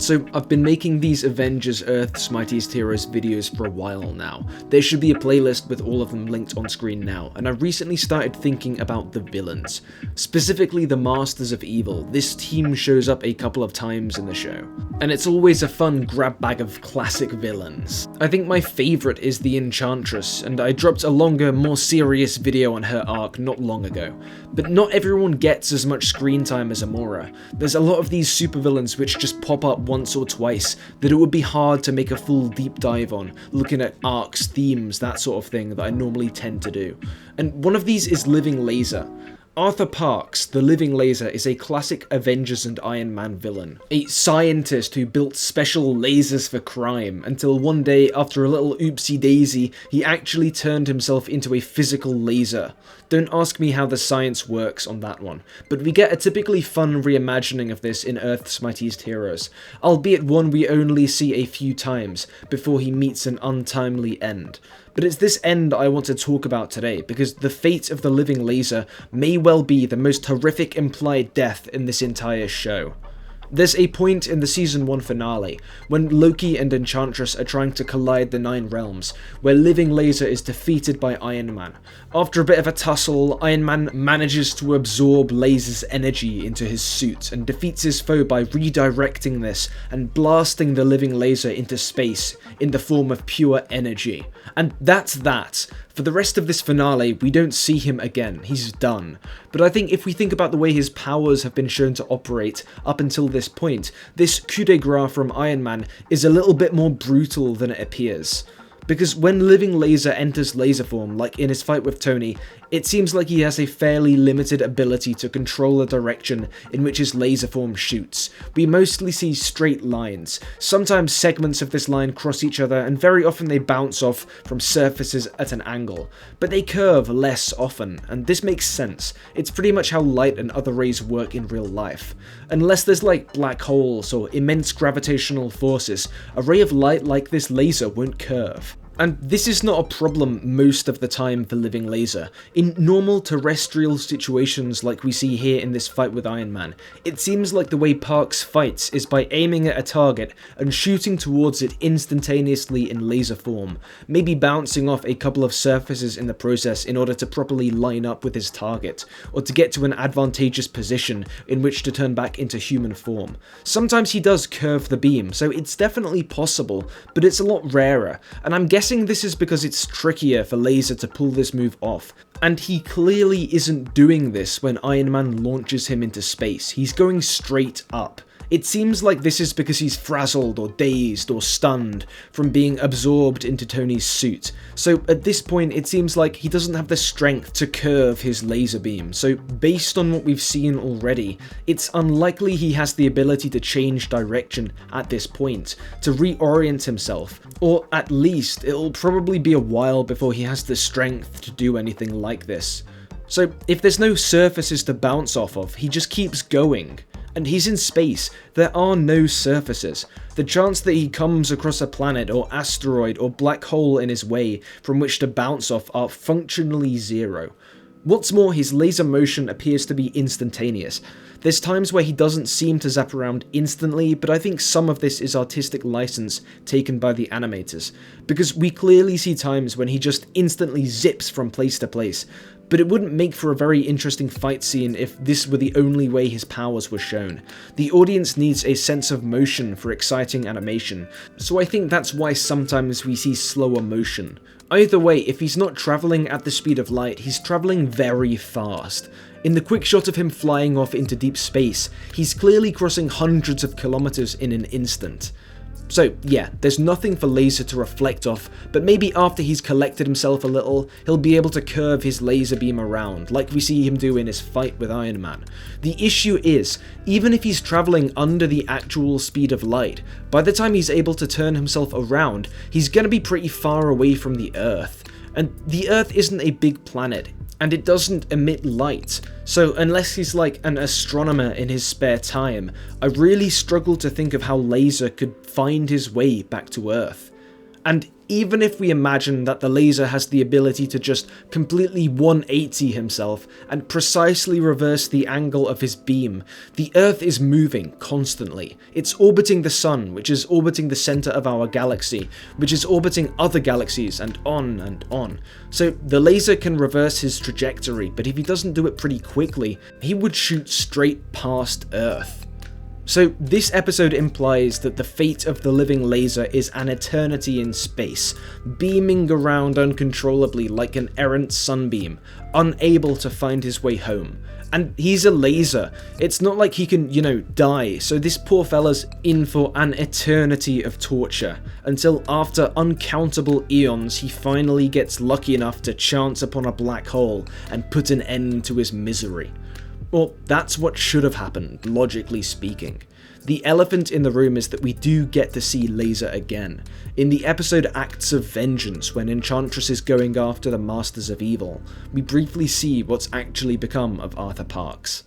So I've been making these Avengers Earth's Mightiest Heroes videos for a while now. There should be a playlist with all of them linked on screen now, and I recently started thinking about the villains. Specifically the Masters of Evil. This team shows up a couple of times in the show, and it's always a fun grab bag of classic villains. I think my favourite is the Enchantress, and I dropped a longer, more serious video on her arc not long ago. But not everyone gets as much screen time as Amora. There's a lot of these supervillains which just pop up once or twice that it would be hard to make a full deep dive on, looking at arcs, themes, that sort of thing that I normally tend to do. And one of these is Living Laser. Arthur Parks, the Living Laser, is a classic Avengers and Iron Man villain. A scientist who built special lasers for crime, until one day, after a little oopsie-daisy, he actually turned himself into a physical laser. Don't ask me how the science works on that one, but we get a typically fun reimagining of this in Earth's Mightiest Heroes, albeit one we only see a few times, before he meets an untimely end. But it's this end I want to talk about today, because the fate of the Living Laser may well be the most horrific implied death in this entire show. There's a point in the Season 1 finale, when Loki and Enchantress are trying to collide the 9 realms, where Living Laser is defeated by Iron Man. After a bit of a tussle, Iron Man manages to absorb Laser's energy into his suit, and defeats his foe by redirecting this, and blasting the Living Laser into space, in the form of pure energy. And that's that. For the rest of this finale, we don't see him again, he's done. But I think if we think about the way his powers have been shown to operate up until this point, this coup de grace from Iron Man is a little bit more brutal than it appears. Because when Living Laser enters laser form, like in his fight with Tony, it seems like he has a fairly limited ability to control the direction in which his laser form shoots. We mostly see straight lines. Sometimes segments of this line cross each other, and very often they bounce off from surfaces at an angle. But they curve less often, and this makes sense. It's pretty much how light and other rays work in real life. Unless there's like black holes or immense gravitational forces, a ray of light like this laser won't curve. And this is not a problem most of the time for Living Laser. In normal terrestrial situations like we see here in this fight with Iron Man, it seems like the way Parks fights is by aiming at a target and shooting towards it instantaneously in laser form, maybe bouncing off a couple of surfaces in the process in order to properly line up with his target, or to get to an advantageous position in which to turn back into human form. Sometimes he does curve the beam, so it's definitely possible, but it's a lot rarer, and I'm guessing this is because it's trickier for Laser to pull this move off, and he clearly isn't doing this when Iron Man launches him into space. He's going straight up. It seems like this is because he's frazzled or dazed or stunned from being absorbed into Tony's suit. So at this point it seems like he doesn't have the strength to curve his laser beam. So based on what we've seen already, it's unlikely he has the ability to change direction at this point, to reorient himself. Or at least it'll probably be a while before he has the strength to do anything like this. So if there's no surfaces to bounce off of, he just keeps going. And he's in space, there are no surfaces. The chance that he comes across a planet or asteroid or black hole in his way from which to bounce off are functionally zero. What's more, his laser motion appears to be instantaneous. There's times where he doesn't seem to zap around instantly, but I think some of this is artistic license taken by the animators, because we clearly see times when he just instantly zips from place to place. But it wouldn't make for a very interesting fight scene if this were the only way his powers were shown. The audience needs a sense of motion for exciting animation, so I think that's why sometimes we see slower motion. Either way, if he's not travelling at the speed of light, he's travelling very fast. In the quick shot of him flying off into deep space, he's clearly crossing hundreds of kilometers in an instant. So yeah, there's nothing for Laser to reflect off, but maybe after he's collected himself a little, he'll be able to curve his laser beam around, like we see him do in his fight with Iron Man. The issue is, even if he's travelling under the actual speed of light, by the time he's able to turn himself around, he's gonna be pretty far away from the Earth. And the Earth isn't a big planet, and it doesn't emit light, so unless he's like an astronomer in his spare time, I really struggle to think of how Laser could find his way back to Earth. And even if we imagine that the laser has the ability to just completely 180 himself and precisely reverse the angle of his beam, the Earth is moving constantly. It's orbiting the sun, which is orbiting the center of our galaxy, which is orbiting other galaxies, and on and on. So the laser can reverse his trajectory, but if he doesn't do it pretty quickly, he would shoot straight past Earth. So this episode implies that the fate of the living laser is an eternity in space, beaming around uncontrollably like an errant sunbeam, unable to find his way home. And he's a laser. It's not like he can, die, so this poor fella's in for an eternity of torture, until after uncountable eons he finally gets lucky enough to chance upon a black hole and put an end to his misery. Well, that's what should have happened, logically speaking. The elephant in the room is that we do get to see Laser again. In the episode Acts of Vengeance, when Enchantress is going after the Masters of Evil, we briefly see what's actually become of Arthur Parks.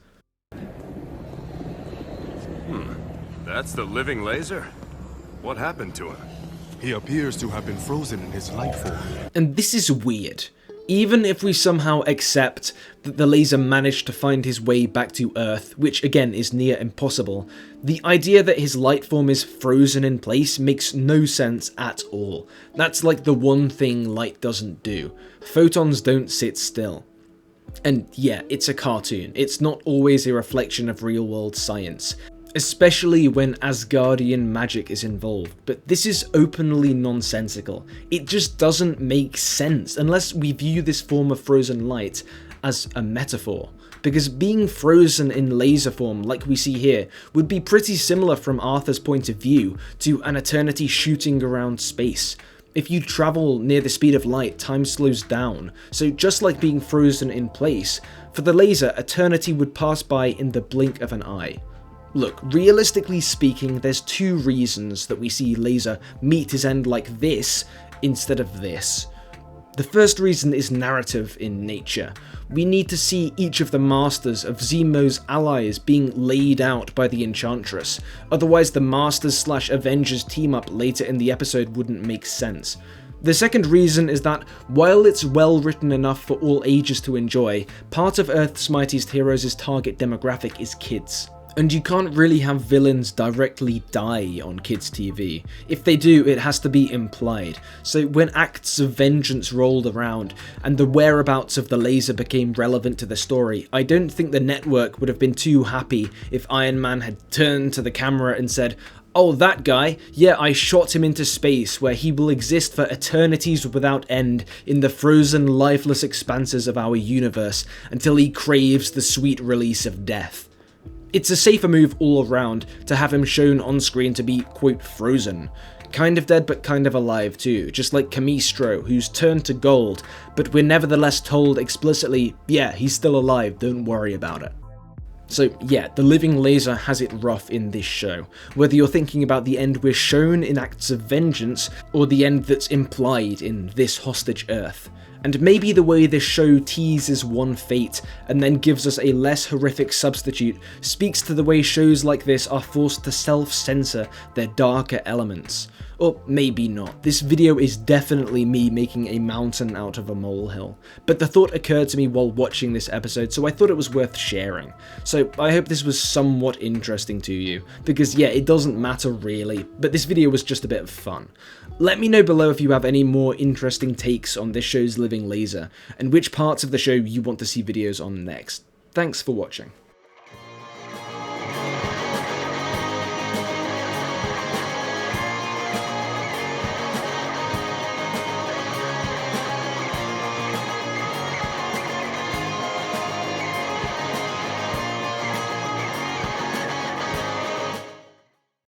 That's the living laser? What happened to him? He appears to have been frozen in his life form. And this is weird. Even if we somehow accept that the laser managed to find his way back to Earth, which again is near impossible, the idea that his light form is frozen in place makes no sense at all. That's like the one thing light doesn't do. Photons don't sit still. And yeah, it's a cartoon. It's not always a reflection of real-world science, especially when Asgardian magic is involved, but this is openly nonsensical. It just doesn't make sense unless we view this form of frozen light as a metaphor, because being frozen in laser form like we see here would be pretty similar from Arthur's point of view to an eternity shooting around space. If you travel near the speed of light, time slows down, so just like being frozen in place, for the laser, eternity would pass by in the blink of an eye. Look, realistically speaking, there's two reasons that we see Laser meet his end like this instead of this. The first reason is narrative in nature. We need to see each of the masters of Zemo's allies being laid out by the Enchantress, otherwise the Masters/Avengers team up later in the episode wouldn't make sense. The second reason is that, while it's well written enough for all ages to enjoy, part of Earth's Mightiest Heroes' target demographic is kids. And you can't really have villains directly die on kids' TV. If they do, it has to be implied. So when Acts of Vengeance rolled around and the whereabouts of the laser became relevant to the story, I don't think the network would have been too happy if Iron Man had turned to the camera and said, "Oh, that guy, yeah, I shot him into space where he will exist for eternities without end in the frozen, lifeless expanses of our universe until he craves the sweet release of death." It's a safer move all around to have him shown on screen to be, quote, frozen. Kind of dead but kind of alive too, just like Camistro, who's turned to gold, but we're nevertheless told explicitly, yeah, he's still alive, don't worry about it. So yeah, the living laser has it rough in this show, whether you're thinking about the end we're shown in Acts of Vengeance, or the end that's implied in this hostage Earth. And maybe the way this show teases one fate and then gives us a less horrific substitute speaks to the way shows like this are forced to self-censor their darker elements. Or maybe not. This video is definitely me making a mountain out of a molehill. But the thought occurred to me while watching this episode, so I thought it was worth sharing. So I hope this was somewhat interesting to you, because yeah, it doesn't matter really, but this video was just a bit of fun. Let me know below if you have any more interesting takes on this show's living laser, and which parts of the show you want to see videos on next. Thanks for watching.